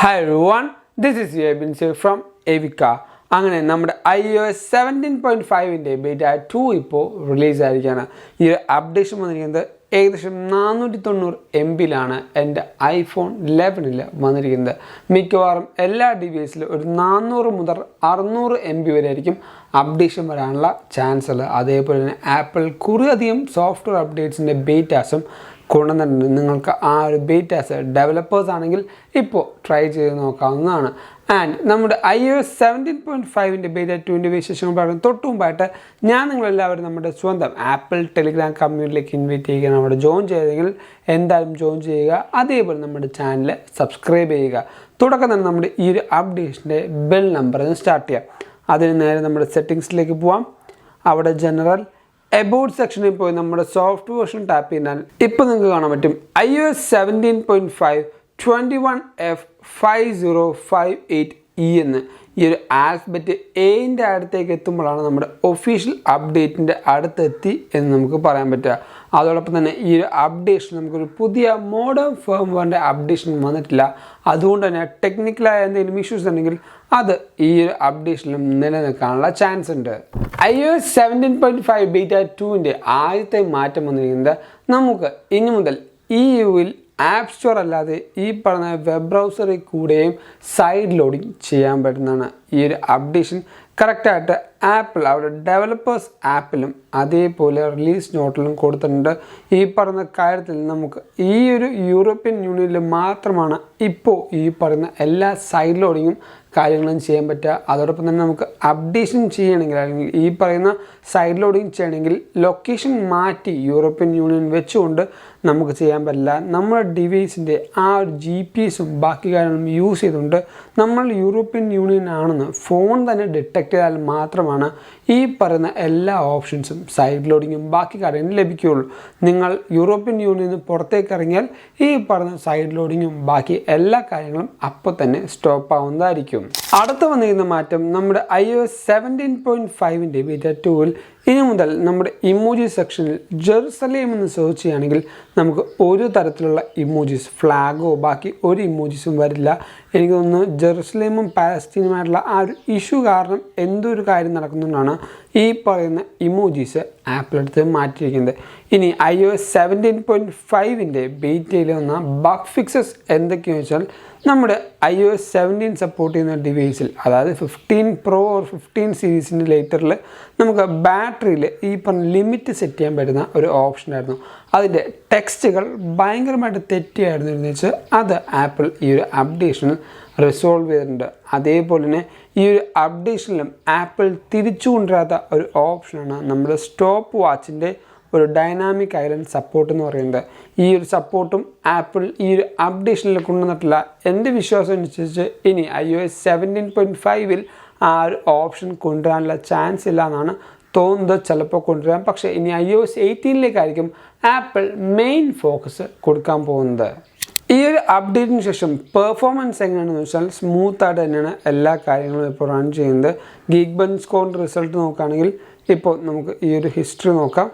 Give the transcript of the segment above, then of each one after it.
Hi everyone, this is Yabin from Evika. അങ്ങനെ നമ്മുടെ iOS 17.5 beta 2 ഇപ്പോൾ റിലീസ് ആയിരിക്കുകയാണ്. ഈ അപ്ഡേഷൻ വന്നിരിക്കുന്നത് ഏകദേശം 490 MB-ലാണ് എൻ്റെ iPhone 11 വന്നിരിക്കുന്നത്. മിക്കവാറും എല്ലാ ഡിവൈസിലും ഒരു 400 മുതൽ 600 MB വരെ ആയിരിക്കും അപ്ഡേഷൻ വരാനുള്ള ചാൻസ് ഉള്ളത്. അതേപോലെ തന്നെ ആപ്പിൾ കുറേയധികം സോഫ്റ്റ്വെയർ അപ്ഡേറ്റ്സിൻ്റെ ബീറ്റാസും കൊണ്ടുവന്നിട്ടുണ്ട്. നിങ്ങൾക്ക് ആ ഒരു ബീറ്റാസ് ഡെവലപ്പേഴ്സ് ആണെങ്കിൽ ഇപ്പോൾ ട്രൈ ചെയ്ത് നോക്കാവുന്നതാണ്. ആൻഡ് നമ്മുടെ iOS 17.5 ബീറ്റ 2 വിശേഷങ്ങൾ പറയുന്നത് തൊട്ട് മുമ്പായിട്ട് ഞാൻ നിങ്ങളെല്ലാവരും നമ്മുടെ സ്വന്തം ആപ്പിൾ ടെലിഗ്രാം കമ്മ്യൂണിറ്റിയിലേക്ക് ഇൻവൈറ്റ് ചെയ്യുക. അവിടെ ജോയിൻ ചെയ്തെങ്കിൽ എന്തായാലും ജോയിൻ ചെയ്യുക. അതേപോലെ നമ്മുടെ ചാനൽ സബ്സ്ക്രൈബ് ചെയ്യുക. തുടക്കം തന്നെ നമ്മുടെ ഈ ഒരു അപ്ഡേഷൻ്റെ ബെൽ നമ്പറിൽ സ്റ്റാർട്ട് ചെയ്യാം. അതിന് നേരെ നമ്മുടെ സെറ്റിങ്സിലേക്ക് പോവാം. അവിടെ ജനറൽ എബൌട്ട് സെക്ഷനിൽ പോയി നമ്മുടെ സോഫ്റ്റ് വേർഷൻ ടാപ്പ് ചെയ്താൽ ഇപ്പോൾ നിങ്ങൾക്ക് കാണാൻ പറ്റും iOS 17.5 21F5058E എന്ന് ഈ ഒരു ആൽഫബറ്റ് എന്റെ അടുത്തേക്ക് എത്തുമ്പോഴാണ് നമ്മുടെ ഒഫീഷ്യൽ അപ്ഡേറ്റിൻ്റെ അടുത്തെത്തി എന്ന് നമുക്ക് പറയാൻ പറ്റുക. അതോടൊപ്പം തന്നെ ഈ ഒരു അപ്ഡേഷൻ നമുക്കൊരു പുതിയ മോഡേൺ ഫേംവെയറിൻ്റെ അപ്ഡേഷൻ വന്നിട്ടില്ല. അതുകൊണ്ട് തന്നെ ടെക്നിക്കലായ എന്തെങ്കിലും ഇഷ്യൂസ് ഉണ്ടെങ്കിൽ അത് ഈ ഒരു അപ്ഡേഷനിലും നിലനിൽക്കാനുള്ള ചാൻസ് ഉണ്ട്. iOS 17.5 ബീറ്റ 2 ആദ്യത്തെ മാറ്റം വന്നിരിക്കുന്നത് നമുക്ക് ഇനി മുതൽ EUവിൽ ആപ്പ് സ്റ്റോർ അല്ലാതെ ഈ പറഞ്ഞ വെബ് ബ്രൗസറിൽ കൂടെയും സൈഡ് ലോഡിങ് ചെയ്യാൻ പറ്റുന്നതാണ്. ഈ ഒരു അപ്ഡേഷൻ കറക്റ്റായിട്ട് ആപ്പിൾ അവിടെ ഡെവലപ്പേഴ്സ് ആപ്പിലും അതേപോലെ റിലീസ് നോട്ടിലും കൊടുത്തിട്ടുണ്ട്. ഈ പറഞ്ഞ കാര്യത്തിൽ നമുക്ക് ഈ ഒരു യൂറോപ്യൻ യൂണിയനിൽ മാത്രമാണ് ഇപ്പോൾ ഈ പറയുന്ന എല്ലാ സൈഡ് ലോഡിങ്ങും കാര്യങ്ങളും ചെയ്യാൻ പറ്റുക. അതോടൊപ്പം തന്നെ നമുക്ക് അപ്ഡേഷൻ ചെയ്യണമെങ്കിൽ അല്ലെങ്കിൽ ഈ പറയുന്ന സൈഡ് ലോഡിങ് ചെയ്യണമെങ്കിൽ ലൊക്കേഷൻ മാറ്റി യൂറോപ്യൻ യൂണിയൻ വെച്ചുകൊണ്ട് നമുക്ക് ചെയ്യാൻ പറ്റില്ല. നമ്മുടെ ഡിവൈസിൻ്റെ ആ ഒരു GPS ബാക്കി കാര്യങ്ങളും യൂസ് ചെയ്തുകൊണ്ട് നമ്മൾ യൂറോപ്യൻ യൂണിയൻ ആണെന്ന് ഫോൺ തന്നെ ഡിറ്റക്ട് ചെയ്താൽ മാത്രമാണ് ഈ പറയുന്ന എല്ലാ ഓപ്ഷൻസും സൈഡ് ലോഡിങ്ങും ബാക്കി കാര്യങ്ങളും ലഭിക്കുകയുള്ളൂ. നിങ്ങൾ യൂറോപ്യൻ യൂണിയനിൽ നിന്ന് പുറത്തേക്ക് ഇറങ്ങിയാൽ ഈ പറഞ്ഞ സൈഡ് ലോഡിങ്ങും ബാക്കി എല്ലാ കാര്യങ്ങളും അപ്പോൾ തന്നെ സ്റ്റോപ്പ് ആവുന്നതായിരിക്കും. അടുത്ത വന്നിരിക്കുന്ന മാറ്റം നമ്മുടെ iOS 17.5 ബീറ്റ 2 ഇനി മുതൽ നമ്മുടെ ഇമോജി സെക്ഷനിൽ ജെറുസലേം എന്ന് സെർച്ച് ചെയ്യുകയാണെങ്കിൽ നമുക്ക് ഒരു തരത്തിലുള്ള ഇമോജീസ് ഫ്ലാഗോ ബാക്കി ഒരു ഇമോജീസും വരില്ല. എനിക്ക് തോന്നുന്നു ജെറുസലേമും പാലസ്തീനുമായിട്ടുള്ള ആ ഒരു ഇഷ്യൂ കാരണം എന്തൊരു കാര്യം നടക്കുന്നതുകൊണ്ടാണ് ഈ പറയുന്ന ഇമോജീസ് ആപ്പിലെടുത്ത് മാറ്റിയിരിക്കുന്നത്. ഇനി iOS 17.5 ബീറ്റയിൽ വന്ന ബഗ് ഫിക്സസ് എന്തൊക്കെയാണെന്ന് വെച്ചാൽ നമ്മുടെ iOS 17 സപ്പോർട്ട് ചെയ്യുന്ന ഡിവൈസിൽ അതായത് 15 Pro ഓർ 15 സീരീസിൻ്റെ ലേറ്ററിൽ നമുക്ക് ബാറ്ററിയിൽ ഈ പറഞ്ഞ ലിമിറ്റ് സെറ്റ് ചെയ്യാൻ പറ്റുന്ന ഒരു ഓപ്ഷനായിരുന്നു. അതിൻ്റെ ടെക്സ്റ്റുകൾ ഭയങ്കരമായിട്ട് തെറ്റിയായിരുന്നു എന്ന് വെച്ചാൽ അത് ആപ്പിൾ ഈ ഒരു അപ്ഡേഷനിൽ റിസോൾവ് ചെയ്തിട്ടുണ്ട്. അതേപോലെ തന്നെ ഈ ഒരു അപ്ഡേഷനിലും ആപ്പിൾ തിരിച്ചു കൊണ്ടുവരാത്ത ഒരു ഓപ്ഷനാണ് നമ്മുടെ സ്റ്റോപ്പ് വാച്ചിൻ്റെ ഒരു ഡൈനാമിക് ഐലൻഡ് സപ്പോർട്ട് എന്ന് പറയുന്നത്. ഈ ഒരു സപ്പോർട്ടും ആപ്പിൾ ഈ ഒരു അപ്ഡേഷനിൽ കൊണ്ടുവന്നിട്ടില്ല. എൻ്റെ വിശ്വാസം അനുസരിച്ച് ഇനി iOS 17.5 ആ ഒരു ഓപ്ഷൻ കൊണ്ടുവരാനുള്ള ചാൻസ് ഇല്ല എന്നാണ് തോന്നുന്നത്. ചിലപ്പോൾ കൊണ്ടുവരാം, പക്ഷേ ഇനി iOS 18 ആപ്പിൾ മെയിൻ ഫോക്കസ് കൊടുക്കാൻ പോകുന്നത്. ഈ ഒരു അപ്ഡേറ്റിന് ശേഷം പെർഫോമൻസ് എങ്ങനെയാണെന്ന് വെച്ചാൽ സ്മൂത്തായിട്ട് തന്നെയാണ് എല്ലാ കാര്യങ്ങളും ഇപ്പോൾ റൺ ചെയ്യുന്നത്. ഗീക്ബെഞ്ച് സ്കോറിൻ്റെ റിസൾട്ട് നോക്കുകയാണെങ്കിൽ ഇപ്പോൾ നമുക്ക് ഈ ഒരു ഹിസ്റ്ററി നോക്കാം.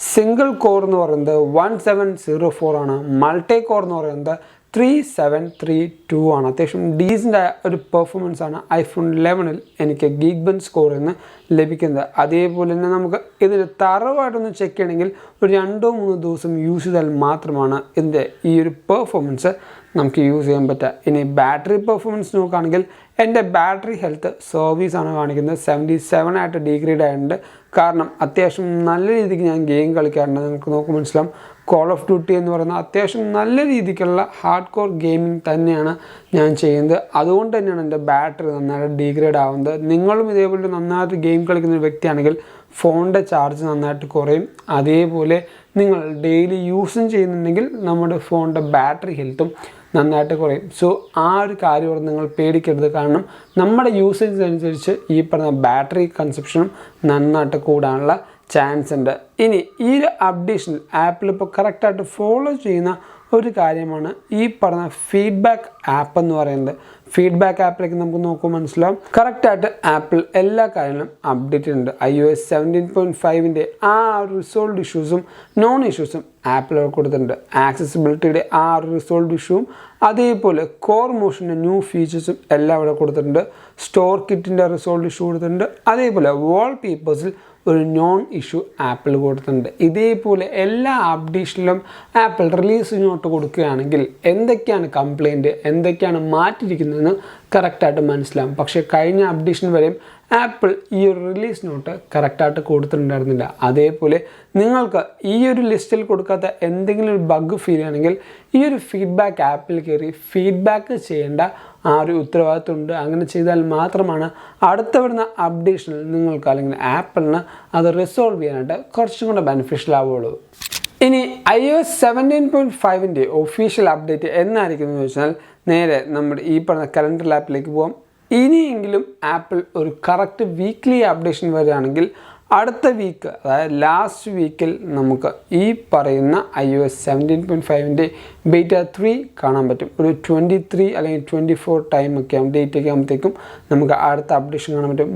സിംഗിൾ കോർ എന്ന് പറയുന്നത് 1704 ആണ്. മൾട്ടി കോർ എന്ന് പറയുന്നത് 3732 ആണ്. അത്യാവശ്യം ഡീസൻ്റ് ആയ ഒരു പെർഫോമൻസ് ആണ് iPhone 11 എനിക്ക് ഗീക്ബെഞ്ച് സ്കോറിൽ നിന്ന് ലഭിക്കുന്നത്. അതേപോലെ തന്നെ നമുക്ക് ഇതിന് തറവായിട്ടൊന്ന് ചെക്ക് ചെയ്യണമെങ്കിൽ ഒരു 2-3 ദിവസം യൂസ് ചെയ്താൽ മാത്രമാണ് ഇതിൻ്റെ ഈ ഒരു പെർഫോമൻസ് നമുക്ക് യൂസ് ചെയ്യാൻ പറ്റുക. ഇനി ബാറ്ററി പെർഫോമൻസ് നോക്കുകയാണെങ്കിൽ എൻ്റെ ബാറ്ററി ഹെൽത്ത് സർവീസാണ് കാണിക്കുന്നത് 77 ആയിട്ട് ഡീഗ്രേഡ് ആയിട്ടുണ്ട്. കാരണം അത്യാവശ്യം നല്ല രീതിക്ക് ഞാൻ ഗെയിം കളിക്കാറുണ്ട്. നിങ്ങൾക്ക് നോക്കുമ്പോൾ മനസ്സിലാവും കോൾ ഓഫ് ഡ്യൂട്ടി എന്ന് പറയുന്ന അത്യാവശ്യം നല്ല രീതിക്കുള്ള ഹാർഡ് കോർ ഗെയിമിംഗ് തന്നെയാണ് ഞാൻ ചെയ്യുന്നത്. അതുകൊണ്ട് തന്നെയാണ് എൻ്റെ ബാറ്ററി നന്നായിട്ട് ഡീഗ്രേഡ് ആവുന്നത്. നിങ്ങളും ഇതേപോലെ നന്നായിട്ട് ഗെയിം കളിക്കുന്ന ഒരു വ്യക്തിയാണെങ്കിൽ ഫോണിൻ്റെ ചാർജ് നന്നായിട്ട് കുറയും. അതേപോലെ നിങ്ങൾ ഡെയിലി യൂസും ചെയ്യുന്നുണ്ടെങ്കിൽ നമ്മുടെ ഫോണിൻ്റെ ബാറ്ററി ഹെൽത്തും നന്നായിട്ട് കുറയും. സോ ആ ഒരു കാര്യം നിങ്ങൾ പേടിക്കരുത്. കാരണം നമ്മുടെ യൂസേജ് അനുസരിച്ച് ഈ പറഞ്ഞ ബാറ്ററി കൺസപ്ഷനും നന്നായിട്ട് കൂടാനുള്ള ചാൻസ് ഉണ്ട്. ഇനി ഈ ഒരു അപ്ഡേഷനിൽ ആപ്പിൾ ഇപ്പോൾ കറക്റ്റായിട്ട് ഫോളോ ചെയ്യുന്ന ഒരു കാര്യമാണ് ഈ പറഞ്ഞ ഫീഡ്ബാക്ക് ആപ്പ് എന്ന് പറയുന്നത്. ഫീഡ്ബാക്ക് ആപ്പിലേക്ക് നമുക്ക് നോക്കുമ്പോൾ മനസ്സിലാവും കറക്റ്റായിട്ട് ആപ്പിൾ എല്ലാ കാര്യങ്ങളും അപ്ഡേറ്റ് ഉണ്ട്. iOS 17.5 ആ ഒരു റിസോൾവ് ഇഷ്യൂസും നോൺ ഇഷ്യൂസും ആപ്പിൾ കൊടുത്തിട്ടുണ്ട്. ആക്സസിബിലിറ്റിയുടെ ആ ഒരു റിസോൾവ് ഇഷ്യൂവും അതേപോലെ കോർ മോഷൻ്റെ ന്യൂ ഫീച്ചേഴ്സും എല്ലാം ഇവിടെ കൊടുത്തിട്ടുണ്ട്. സ്റ്റോർ കിറ്റിൻ്റെ റിസോൾവ് ഇഷ്യൂ കൊടുത്തിട്ടുണ്ട്. അതേപോലെ വാൾ പേപ്പേഴ്സിൽ ഒരു നോൺ ഇഷ്യൂ ആപ്പിൾ കൊടുത്തിട്ടുണ്ട്. ഇതേപോലെ എല്ലാ അപ്ഡേഷനിലും ആപ്പിൾ റിലീസ് നോട്ട് കൊടുക്കുകയാണെങ്കിൽ എന്തൊക്കെയാണ് കംപ്ലൈൻറ്റ്, എന്തൊക്കെയാണ് മാറ്റിയിരിക്കുന്നതെന്ന് കറക്റ്റായിട്ട് മനസ്സിലാവും. പക്ഷേ കഴിഞ്ഞ അപ്ഡേഷൻ വരെയും ആപ്പിൾ ഈ ഒരു റിലീസ് നോട്ട് കറക്റ്റായിട്ട് കൊടുത്തിട്ടുണ്ടായിരുന്നില്ല. അതേപോലെ നിങ്ങൾക്ക് ഈ ഒരു ലിസ്റ്റിൽ കൊടുക്കാത്ത എന്തെങ്കിലും ഒരു ബഗ് ഫീൽ ചെയ്യണമെങ്കിൽ ഈ ഒരു ഫീഡ്ബാക്ക് ആപ്പിൽ കയറി ഫീഡ്ബാക്ക് ചെയ്യേണ്ട ആ ഒരു ഉത്തരവാദിത്വമുണ്ട്. അങ്ങനെ ചെയ്താൽ മാത്രമാണ് അടുത്ത വരുന്ന അപ്ഡേഷനിൽ നിങ്ങൾക്ക് അല്ലെങ്കിൽ ആപ്പിളിന് അത് റിസോൾവ് ചെയ്യാനായിട്ട് കുറച്ചും കൂടെ ബെനിഫിഷ്യൽ ആവുകയുള്ളൂ. ഇനി iOS 17.5 ഒഫീഷ്യൽ അപ്ഡേറ്റ് എന്നായിരിക്കും എന്ന് ചോദിച്ചാൽ നേരെ നമ്മുടെ ഈ പറഞ്ഞ കലണ്ടർ ആപ്പിലേക്ക് പോകാം. ഇനിയെങ്കിലും ആപ്പിൾ ഒരു കറക്റ്റ് വീക്ക്ലി അപ്ഡേഷൻ വരികയാണെങ്കിൽ അടുത്ത വീക്ക്, അതായത് ലാസ്റ്റ് വീക്കിൽ നമുക്ക് ഈ പറയുന്ന iOS 17.5 ബീറ്റ 3 കാണാൻ പറ്റും. ഒരു 23 അല്ലെങ്കിൽ 24 ടൈമൊക്കെ ഡേറ്റ് ഒക്കെ ആകുമ്പോഴത്തേക്കും നമുക്ക് അടുത്ത അപ്ഡേഷൻ കാണാൻ പറ്റും.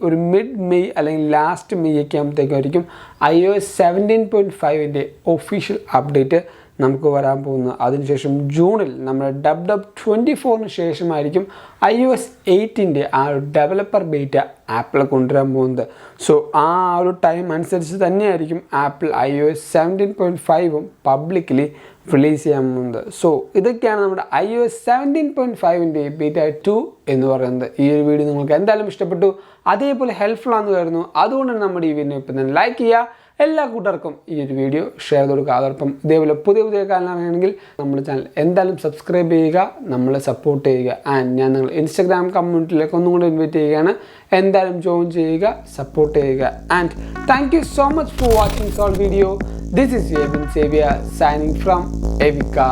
ഒരു മിഡ് മെയ് അല്ലെങ്കിൽ ലാസ്റ്റ് മെയ് ഒക്കെ ആകുമ്പോഴത്തേക്കായിരിക്കും iOS 17.5 ഒഫീഷ്യൽ അപ്ഡേറ്റ് നമുക്ക് വരാൻ പോകുന്നത്. അതിനുശേഷം ജൂണിൽ നമ്മുടെ WW24 ശേഷമായിരിക്കും iOS 8 ആ ഒരു ഡെവലപ്പർ ബീറ്റ ആപ്പിൾ കൊണ്ടുവരാൻ പോകുന്നത്. സോ ആ ഒരു ടൈം അനുസരിച്ച് തന്നെയായിരിക്കും ആപ്പിൾ iOS 17.5 പബ്ലിക്കലി റിലീസ് ചെയ്യാൻ പോകുന്നത്. സോ ഇതൊക്കെയാണ് നമ്മുടെ iOS 17.5 ബീറ്റ 2 എന്ന് പറയുന്നത്. ഈ ഒരു വീഡിയോ നിങ്ങൾക്ക് എന്തായാലും ഇഷ്ടപ്പെട്ടു, അതേപോലെ ഹെൽപ്ഫുൾ ആണെന്ന് കരുതുന്നു. അതുകൊണ്ടാണ് നമ്മുടെ ഈ വീഡിയോ ഇപ്പം തന്നെ ലൈക്ക് ചെയ്യുക. എല്ലാ കൂട്ടർക്കും ഈ ഒരു വീഡിയോ ഷെയർ ചെയ്ത് കൊടുക്കുക. അതോടൊപ്പം ഇതേപോലെ പുതിയ കാര്യം അറിയണമെങ്കിൽ നമ്മുടെ ചാനൽ എന്തായാലും സബ്സ്ക്രൈബ് ചെയ്യുക, നമ്മളെ സപ്പോർട്ട് ചെയ്യുക. ആൻഡ് ഞാൻ നിങ്ങൾ ഇൻസ്റ്റാഗ്രാം കമ്മ്യൂണിറ്റിയിലേക്ക് ഒന്നും കൂടി ഇൻവൈറ്റ് ചെയ്യുകയാണ്. എന്തായാലും ജോയിൻ ചെയ്യുക, സപ്പോർട്ട് ചെയ്യുക. And thank you so much for watching this video. This is Evin Xavier signing from Evica.